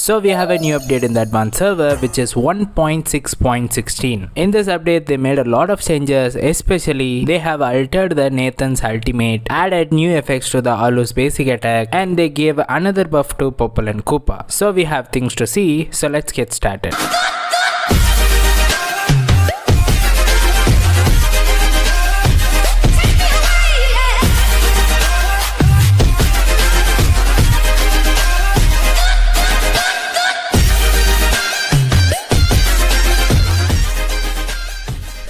So we have a new update in the advanced server which is 1.6.16. In this update they made a lot of changes, especially they have altered the Nathan's ultimate, added new effects to the Aulus basic attack, and they gave another buff to Popol and Koopa. So we have things to see, so let's get started.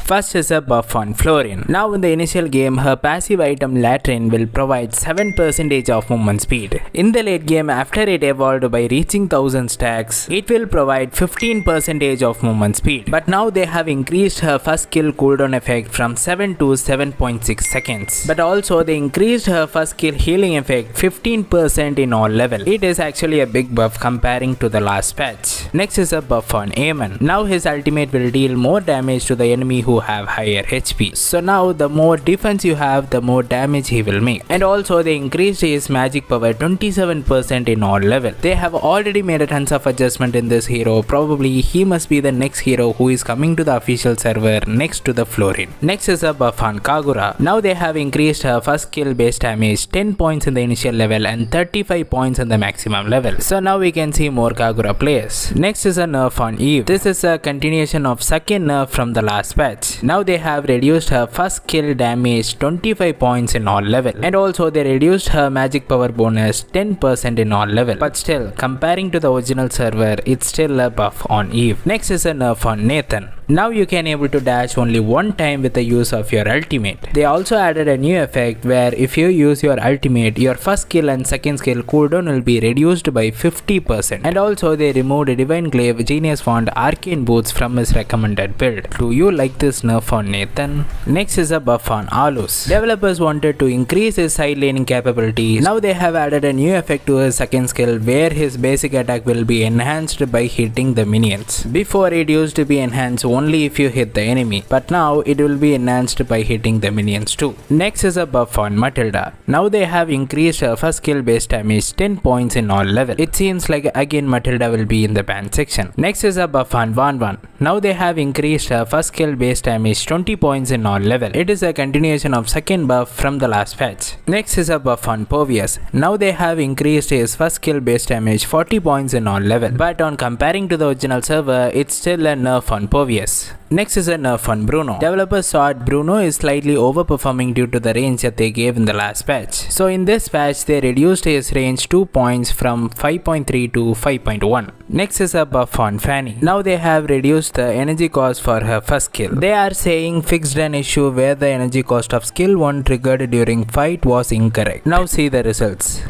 First is a buff on Floryn. Now in the initial game, her passive item Latrine will provide 7% of movement speed. In the late game, after it evolved by reaching 1000 stacks, it will provide 15% of movement speed. But now they have increased her first skill cooldown effect from 7 to 7.6 seconds. But also they increased her first skill healing effect 15% in all level. It is actually a big buff comparing to the last patch. Next is a buff on Amon. Now his ultimate will deal more damage to the enemy who have higher HP. So now the more defense you have, the more damage he will make. And also they increased his magic power 27% in all level. They have already made a tons of adjustment in this hero. Probably he must be the next hero who is coming to the official server next to the Floryn. Next is a buff on Kagura. Now they have increased her first skill base damage 10 points in the initial level and 35 points in the maximum level. So now we can see more Kagura players. Next is a nerf on Eve. This is a continuation of second nerf from the last patch. Now they have reduced her first skill damage 25 points in all level, and also they reduced her magic power bonus 10% in all level. But still, comparing to the original server, it's still a buff on Eve. Next is a nerf on Natan. Now you can able to dash only one time with the use of your ultimate. They also added a new effect where if you use your ultimate, your first skill and second skill cooldown will be reduced by 50%. And also they removed Divine Glaive, Genius Wand, Arcane Boots from his recommended build. Do you like this nerf on Nathan? Next is a buff on Aulus. Developers wanted to increase his side laning capabilities. Now they have added a new effect to his second skill where his basic attack will be enhanced by hitting the minions. Before it used to be enhanced only if you hit the enemy, but now it will be enhanced by hitting the minions too. Next is a buff on Mathilda. Now they have increased her first skill base damage 10 points in all level. It seems like again Mathilda will be in the ban section. Next is a buff on Wanwan. Now they have increased her first skill base damage 20 points in all level. It is a continuation of second buff from the last patch. Next is a buff on poveus. Now they have increased his first skill base damage 40 points in all level. But on comparing to the original server, it's still a nerf on poveus. Next is a nerf on Bruno. Developers thought Bruno is slightly overperforming due to the range that they gave in the last patch. So in this patch they reduced his range 2 points from 5.3 to 5.1. Next is a buff on Fanny. Now they have reduced the energy cost for her first skill. They are saying fixed an issue where the energy cost of skill 1 triggered during fight was incorrect. Now see the results.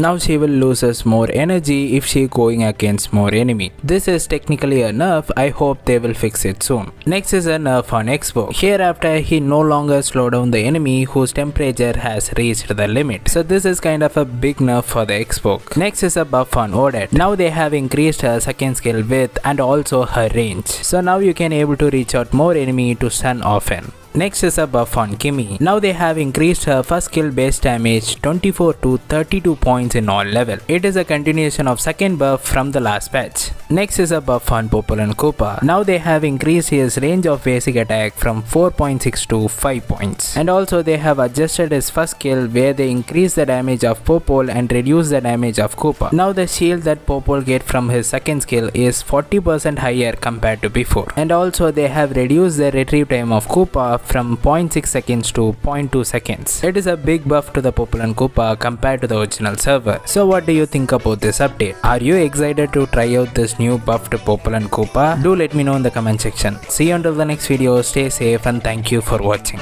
Now she will loses more energy if she going against more enemy. This is technically a nerf. I hope they will fix it soon. Next is a nerf on X-Borg. Hereafter he no longer slow down the enemy whose temperature has reached the limit. So this is kind of a big nerf for the X-Borg. Next is a buff on Odette. Now they have increased her second skill width and also her range. So now you can able to reach out more enemy to stun often. Next is a buff on Kimmy. Now they have increased her first skill base damage 24 to 32 points in all level. It is a continuation of second buff from the last patch. Next is a buff on Popol and Koopa. Now they have increased his range of basic attack from 4.6 to 5 points. And also they have adjusted his first skill where they increase the damage of Popol and reduce the damage of Koopa. Now the shield that Popol get from his second skill is 40% higher compared to before. And also they have reduced the retrieve time of Koopa from 0.6 seconds to 0.2 seconds. It is a big buff to the Popol and Koopa compared to the original server. So what do you think about this update? Are you excited to try out this new buff to Popol and Koopa? Do let me know in the comment section. See you until the next video. Stay safe and thank you for watching.